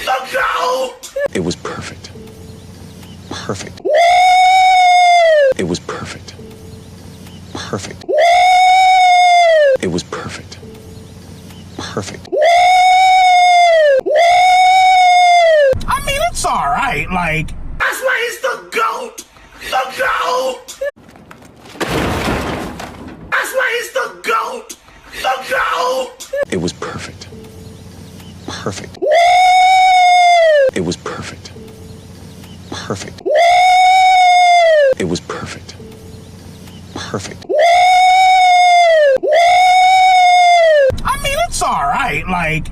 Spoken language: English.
The GOAT! It was perfect. Perfect. It was perfect. Perfect. It was perfect. Perfect. I mean, it's alright, like... That's why he's the GOAT! The GOAT! That's why he's the GOAT! The GOAT! It was perfect. Perfect. It was perfect. Perfect. It was perfect. Perfect. I mean, it's alright, like...